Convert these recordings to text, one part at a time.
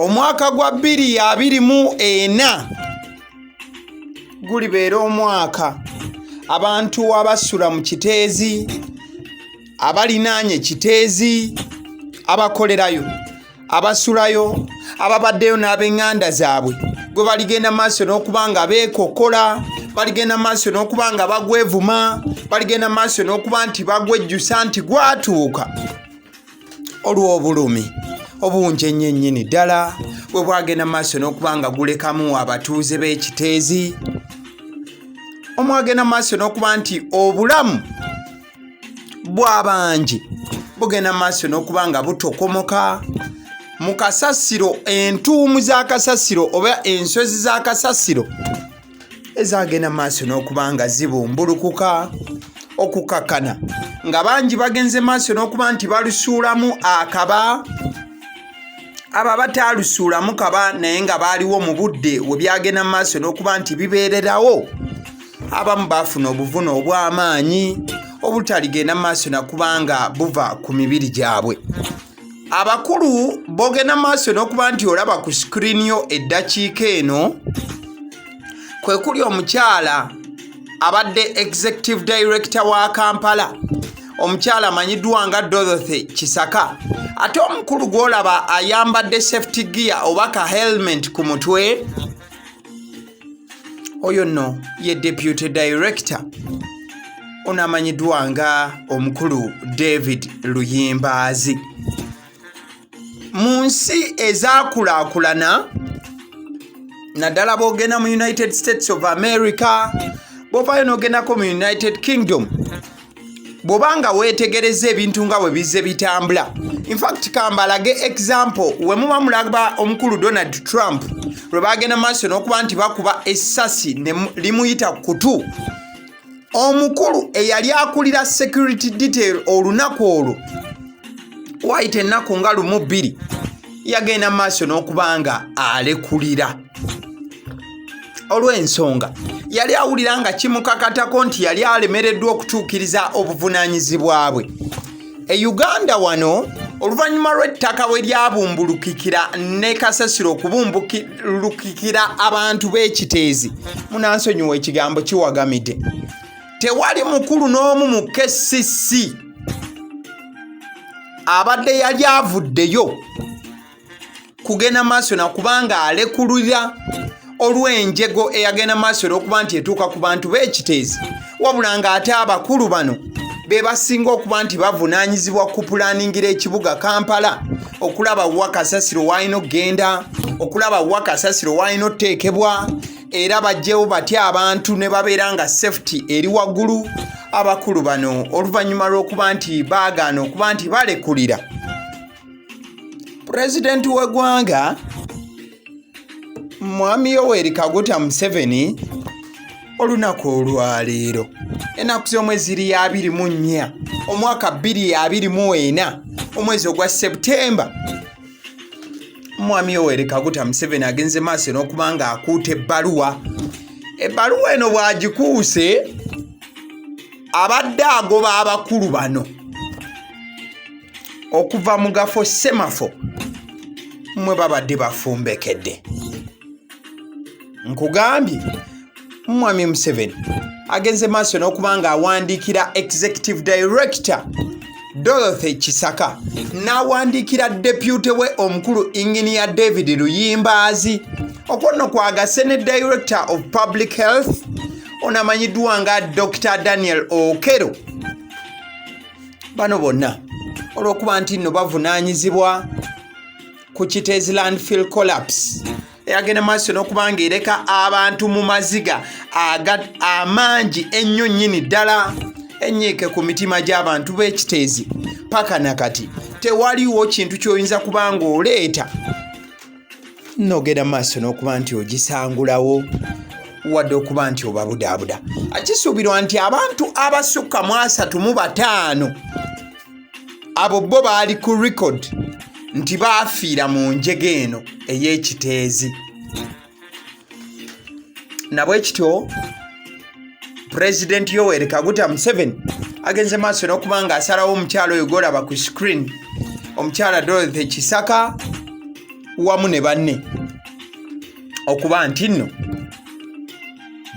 omwaka gwa 2024 gulibeera omwaka abantu abasula mu Kiteezi, abalinaanye Kiteezi, abakolerayo, abasulayo, ababaddeyo n'ab'eŋŋanda zaabwe gwe baligenda maaso n'okuba nga beekokola, baligenda maaso n'okuba nga bagwevuma, baligenda maaso n'okuba nti bagwejjusa nti gwatuuka olw'obulumi obungi ennyo ddala bwe bwagenda maaso n'okuba nga gulekamu abatuuze b'e Kiteezi, omwagenda maaso n'okuba nti obulamu bw'abangi bugenda maaso n'okuba nga butokomoka mu kasasiro, entuumu za kasasiro oba ensozi za kasasiro ezagenda maaso n'okuba nga zibumbulukuka okukakana, nga bangi bagenze maaso n'okuba nti balusuulamu akaba, abo bataalusuulamu kaba naye nga baaliwo mu budde we byagenda maaso n'okuba nti bibeererawo, abamu baafuna obuvune obw'amaanyi obutaligenda maaso nakuba nga buva ku mibiri gyabwe. Abakulu bogenda maaso n'okuba nti olaba ku sikiriini yo eddakiika eno, kwe kuli omukyala abadde executive director wa Kampala, omukyala amanyiddwa nga Dorothy Kcca, ate omukulu gw'olaba ayambadde safety gear oba ka helmet ku mutwe, oyo nno ye deputy director, ono amanyiddwa nga omukulu David Luyimbaazi. Mu nsi ezaakulaakulana naddala bw'ogenda mu United States of America, bw'ovaayo n'ogendako mu United Kingdom, bw'obanga weetegereza ebintu nga bwe bizze bitambula. In fact kambalage example we muba mulaba omukulu Donald Trump lwe bagenda maaso n'okuba nti bakuba essasi ne limuyita ku kutu, omukulu eyali akulira security detail olunaku olwo waayita ennaku nga 1-2 yagenda maaso n'okuba nga alekulira olw'ensonga yali awulira nga kimukakatako nti yali alemereddwa okutuukiriza obuvunaanyizibwa bwe. E Uganda wano oluvannyuma lw'ettaka bwe lyabumbulukikira ne kasasiro okubumbulukikira abantu b'e Kiteezi, munansonyiwa ekigambo kiwagamidde, tewali mukulu n'omu mu Kcca abadde yali avuddeyo kugenda maaso nakubanga alekulira olw'enjego eyagenda maaso n'okuba nti etuuka ku bantu b'e Kiteezi, wabula ng'ate abakulu bano be basinga okuba nti bavunaanyizibwa ku pulaaningira ekibuga Kampala, okulaba wa kasasiro w'alina okgenda, okulaba wa kasasiro w'alina oteekebwa, era bajjewo batya abantu ne babeera nga safety eri waggulu. Abakulu bano oluvannyuma lw'okuba nti baagaana okuba nti balekulira pulezidenti w'eggwanga Mwami Yoweri Kaguta Museveni olunaku olwaleero ennaku z'omwezi 24 omwaka 2024 omwezi ogwa Septemba, Mwami Yoweri Kaguta Museveni agenze maaso n'okuba nga akuuta ebbaluwa. Ebbaluwa eno bw'agikuuse abadde agoba abakulu bano okuva mu gafo semafo mwe babadde bafumbekedde. Nkugambye Mwami Museveni agenze maaso n'okuba nga awandiikira executive director Dorothy Kcca, n'awandiikira deputy we omukulu Engineer David Luyimbaazi, okwo nno kwagase ne director of public health ono amanyiddwa nga Dr. Daniel Okero. Bano bonna olw'okuba nti nno bavunaanyizibwa ku Kiteezi landfill collapse eyagenda maaso n'okuba nga ereka abantu mu maziga amangi ennyo nnyini ddala, enyiike ku mitima gy'abantu b'e Kiteezi. Paka nakati tewaliwo kintu ky'oyinza kuba nga oleeta n'ogenda maaso n'okuba nti ogisangulawo wadde okuba nti obabudaabuda. Akisuubirwa nti abantu abasukka 35 abo bo baali ku record nti baafiira mu njega eno ey'e Kiteezi. Nabwe kityo President Yoweri Kaguta Museveni agenze maaso n'okuba nga asalawo omukyalo oyo gw'olaba ku screen, omukyala Dorothy Kcca wamu ne banne okuba nti nno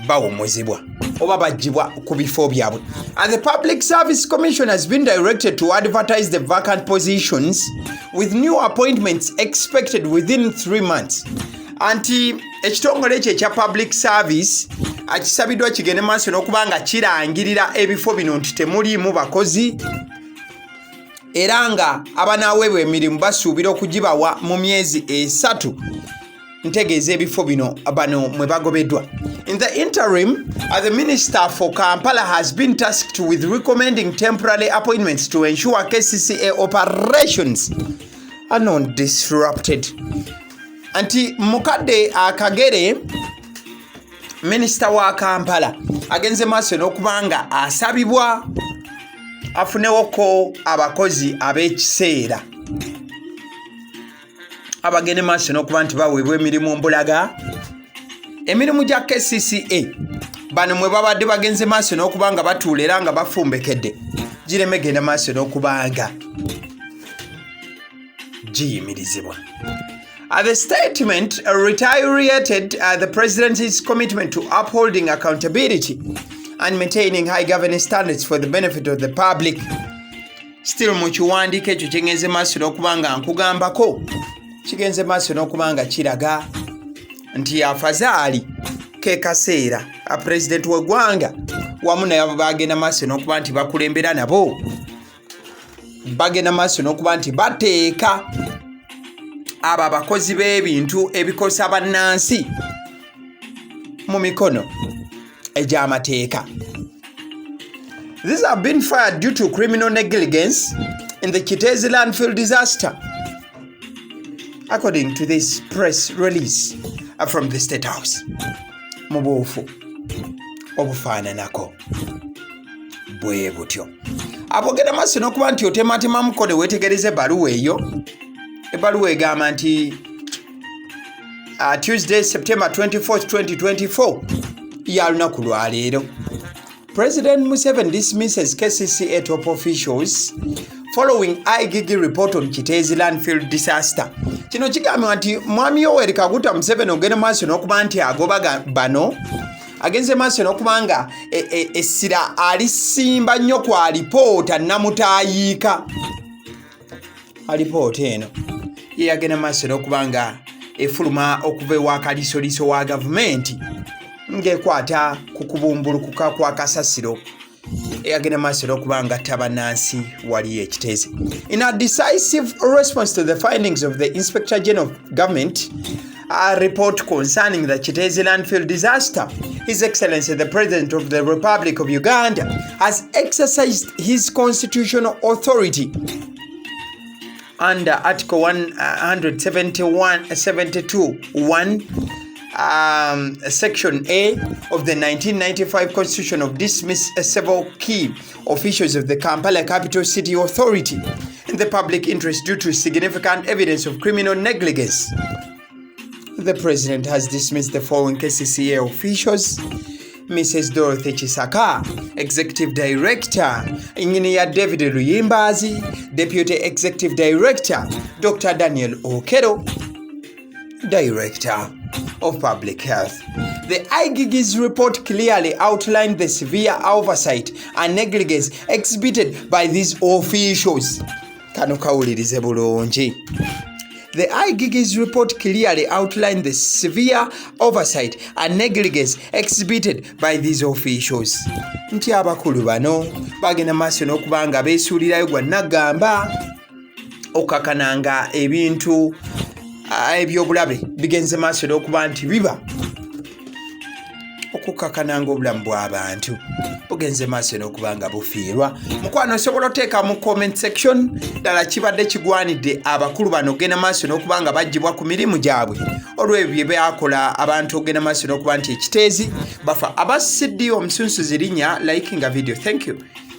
bawumuzibwa oba bajjibwa ku bifo byabwe. And the Public Service Commission has been directed to advertise the vacant positions with new appointments expected within 3 months. Anti ekitongole ekyo ekya public service akisabiddwa kigende maaso n'okuba nga kirangirira ebifo bino nti temuliimu bakozi era nga abanaaweebwa emirimu basuubira okugibawa mu myezi 3 ntegeeza ebifo bino bano mwe bagobeddwa. In the interim, the Minister for Kampala has been tasked with recommending temporary appointments to ensure Kcca operations are not disrupted. Anti Mukadde Akagere, Minister wa Kampala, agenze maaso n'okubanga asabibwa afunewoko abakozi ab'ekiseera abagende maaso n'okuba nti baweebwa emirimu mbulaga. Emirimu gya Kcca bano mwe babadde bagenze maaso n'okuba nga batuula era nga bafumbekedde gireme genda maaso n'okuba nga giyimirizibwa. The statement reiterated the President's commitment to upholding accountability and maintaining high governance standards for the benefit of the public. Still mu kiwandiiko ekyo kigenze maaso n'okuba nga nkugambako kigenze maaso n'okuba nga kiraga nti afazaali ke kaseera President w'eggwanga wamu nabo bagenda maaso n'okuba nti bakulembera nabo bagenda maaso n'okuba nti bateeka abo abakozi b'ebintu ebikosa bannansi mu mikono egy'amateeka. These have been fired due to criminal negligence in the Kiteezi landfill disaster, according to this press release from the State House. Mu buufu obufaananako bwe butyo. Abogera maaso n'okuba nti otematema mukono weetegereze ebbaluwa eyo. Ebbaluwa egamba nti Tuesday, September 24, 2024 ya lunaku lwa leero. President Museveni dismisses Kcca top officials following IGG report on Kiteezi landfill disaster. Kino kigambibwa nti Mwami Yoweri Kaguta Museveni ogenda maaso n'okuba nti agoba bano agenze maaso n'okuba nga essira alisimba nnyo ku alipoota namutaayiika. Alipoota eno ye yagenda maaso n'okuba nga efuluma okuva ewa kalisoliso wa gavumenti ng'ekwata ku kubumbulukuka kwa kasasiro eyagenda maaso n'okuba nga tabannansi waliyo ekiteezi. In a decisive response to the findings of the Inspector General of Government report concerning the Kiteezi landfill disaster, His Excellency the President of the Republic of Uganda has exercised his constitutional authority under Article 172(1) Section A of the 1995 Constitution of dismiss several key officials of the Kampala Capital City Authority in the public interest due to significant evidence of criminal negligence. The President has dismissed the following Kcca officials: Mrs. Dorothy Kcca, Executive Director, Engineer David Luyimbazi, Deputy Executive Director, Dr. Daniel Okero, Director of Public Health. The IGG's report clearly outlined the severe oversight and negligence exhibited by these officials. Kano kawulirize bulungi. The IGG's report clearly outlined the severe oversight and negligence exhibited by these officials. Nti abakulu bano bagenda maaso n'okuba nga beesuulirayo gwa nagamba okakananga ebintu ebyobulabe bigenze maaso n'okuba nti biba okukakananga obulamu bw'abantu bugenze maaso n'okuba nga bufiirwa. Mukwano osobola oteeka mu comment section ddala kibadde kigwanidde abakulu bano ogenda maaso n'okuba nga baggyibwa ku mirimu gyabwe olw'ebyo bye byakola abantu ogenda maaso n'okuba nti ekiteezi bafa. Abasiddii omusunsuzi linnya likinga video. Thank you.